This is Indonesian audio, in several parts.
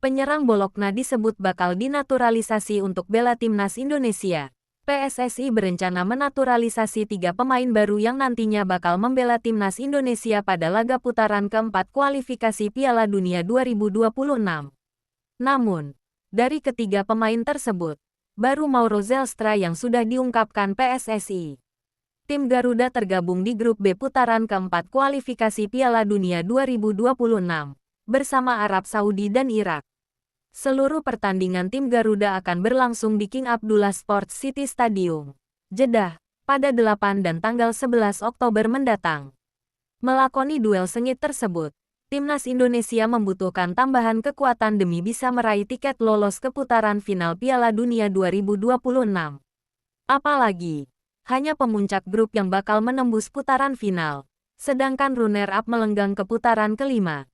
Penyerang Bologna disebut bakal dinaturalisasi untuk bela timnas Indonesia. PSSI berencana menaturalisasi 3 pemain baru yang nantinya bakal membela timnas Indonesia pada laga putaran keempat kualifikasi Piala Dunia 2026. Namun, dari ketiga pemain tersebut, baru Mauro Zelstra yang sudah diungkapkan PSSI. Tim Garuda tergabung di grup B putaran keempat kualifikasi Piala Dunia 2026 bersama Arab Saudi dan Irak. Seluruh pertandingan tim Garuda akan berlangsung di King Abdullah Sports City Stadium, Jeddah, pada 8 dan tanggal 11 Oktober mendatang. Melakoni duel sengit tersebut, timnas Indonesia membutuhkan tambahan kekuatan demi bisa meraih tiket lolos ke putaran final Piala Dunia 2026. Apalagi, hanya pemuncak grup yang bakal menembus putaran final, sedangkan runner-up melenggang ke putaran kelima.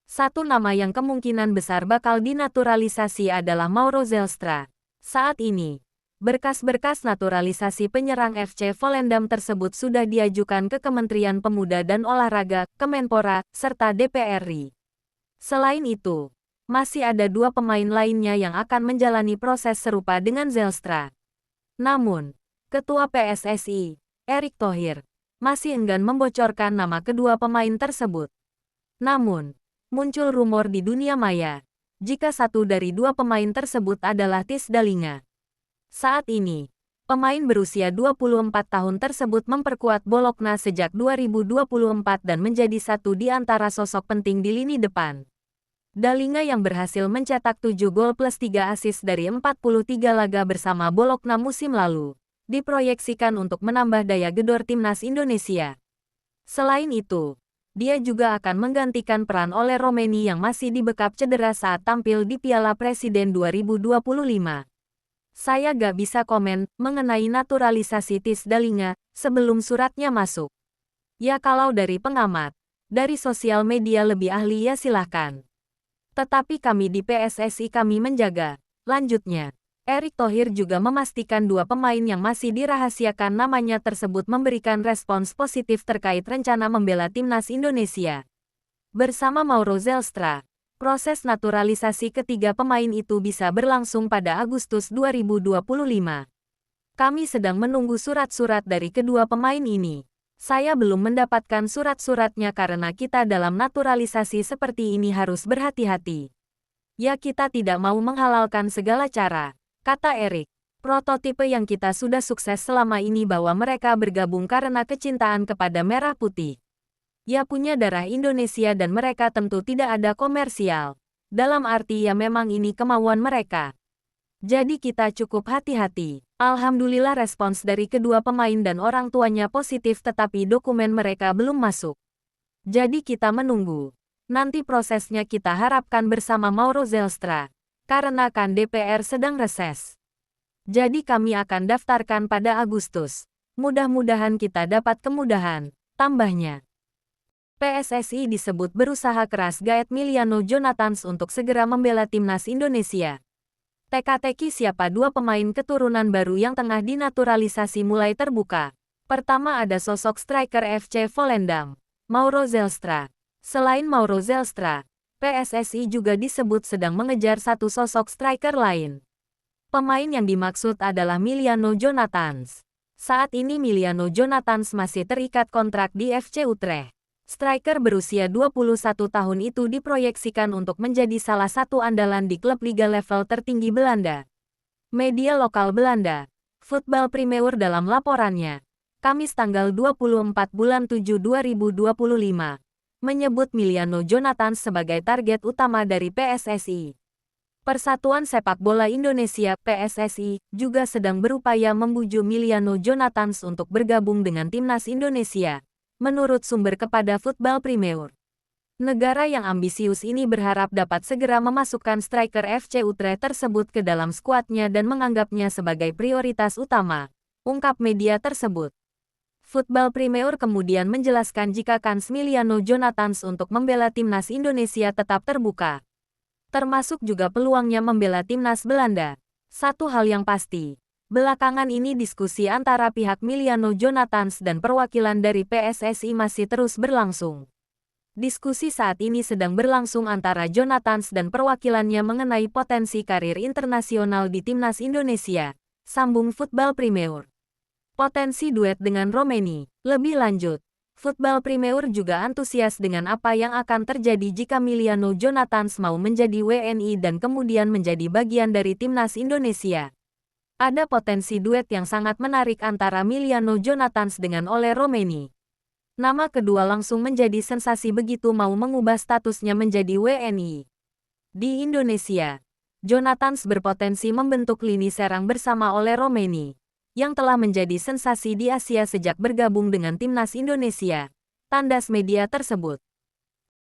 Satu nama yang kemungkinan besar bakal dinaturalisasi adalah Mauro Zelstra. Saat ini, berkas-berkas naturalisasi penyerang FC Volendam tersebut sudah diajukan ke Kementerian Pemuda dan Olahraga, Kemenpora, serta DPR RI. Selain itu, masih ada 2 pemain lainnya yang akan menjalani proses serupa dengan Zelstra. Namun, Ketua PSSI, Erick Thohir, masih enggan membocorkan nama kedua pemain tersebut. Namun, muncul rumor di dunia maya, jika satu dari 2 pemain tersebut adalah Tis Dalinga. Saat ini, pemain berusia 24 tahun tersebut memperkuat Bologna sejak 2024 dan menjadi satu di antara sosok penting di lini depan. Dalinga yang berhasil mencetak 7 gol plus 3 assist dari 43 laga bersama Bologna musim lalu, diproyeksikan untuk menambah daya gedor timnas Indonesia. Selain itu, dia juga akan menggantikan peran oleh Romeni yang masih dibekap cedera saat tampil di Piala Presiden 2025. Saya gak bisa komen mengenai naturalisasi Tis Dalinga sebelum suratnya masuk. Ya kalau dari pengamat, dari sosial media lebih ahli ya silahkan. Tetapi kami di PSSI kami menjaga. Lanjutnya, Erick Thohir juga memastikan 2 pemain yang masih dirahasiakan namanya tersebut memberikan respons positif terkait rencana membela timnas Indonesia. Bersama Mauro Zelstra, proses naturalisasi ketiga pemain itu bisa berlangsung pada Agustus 2025. Kami sedang menunggu surat-surat dari kedua pemain ini. Saya belum mendapatkan surat-suratnya karena kita dalam naturalisasi seperti ini harus berhati-hati. Ya kita tidak mau menghalalkan segala cara, kata Erick. Prototipe yang kita sudah sukses selama ini bahwa mereka bergabung karena kecintaan kepada merah putih. Ya punya darah Indonesia dan mereka tentu tidak ada komersial. Dalam arti ya memang ini kemauan mereka. Jadi kita cukup hati-hati. Alhamdulillah respons dari kedua pemain dan orang tuanya positif tetapi dokumen mereka belum masuk. Jadi kita menunggu. Nanti prosesnya kita harapkan bersama Mauro Zelstra. Karena kan DPR sedang reses. Jadi kami akan daftarkan pada Agustus. Mudah-mudahan kita dapat kemudahan, tambahnya. PSSI disebut berusaha keras gaet Miliano Jonathans untuk segera membela timnas Indonesia. Teka-teki siapa 2 pemain keturunan baru yang tengah dinaturalisasi mulai terbuka. Pertama ada sosok striker FC Volendam, Mauro Zelstra. Selain Mauro Zelstra, PSSI juga disebut sedang mengejar satu sosok striker lain. Pemain yang dimaksud adalah Miliano Jonathans. Saat ini Miliano Jonathans masih terikat kontrak di FC Utrecht. Striker berusia 21 tahun itu diproyeksikan untuk menjadi salah satu andalan di klub liga level tertinggi Belanda. Media lokal Belanda, Voetbal Primeur dalam laporannya, Kamis tanggal 24 bulan 7 2025, menyebut Miliano Jonathans sebagai target utama dari PSSI. Persatuan Sepak Bola Indonesia (PSSI) juga sedang berupaya membujuk Miliano Jonathans untuk bergabung dengan timnas Indonesia, menurut sumber kepada Voetbal Primeur. Negara yang ambisius ini berharap dapat segera memasukkan striker FC Utrecht tersebut ke dalam skuadnya dan menganggapnya sebagai prioritas utama, ungkap media tersebut. Voetbal Primeur kemudian menjelaskan jika kans Miliano Jonathans untuk membela timnas Indonesia tetap terbuka. Termasuk juga peluangnya membela timnas Belanda. Satu hal yang pasti, belakangan ini diskusi antara pihak Miliano Jonathans dan perwakilan dari PSSI masih terus berlangsung. Diskusi saat ini sedang berlangsung antara Jonathans dan perwakilannya mengenai potensi karir internasional di timnas Indonesia. Sambung Football Premier. Potensi duet dengan Romeni. Lebih lanjut, Football Premier juga antusias dengan apa yang akan terjadi jika Miliano Jonathans mau menjadi WNI dan kemudian menjadi bagian dari timnas Indonesia. Ada potensi duet yang sangat menarik antara Miliano Jonathans dengan Ole Romeni. Nama kedua langsung menjadi sensasi begitu mau mengubah statusnya menjadi WNI. Di Indonesia, Jonathans berpotensi membentuk lini serang bersama Ole Romeni, yang telah menjadi sensasi di Asia sejak bergabung dengan timnas Indonesia, tandas media tersebut.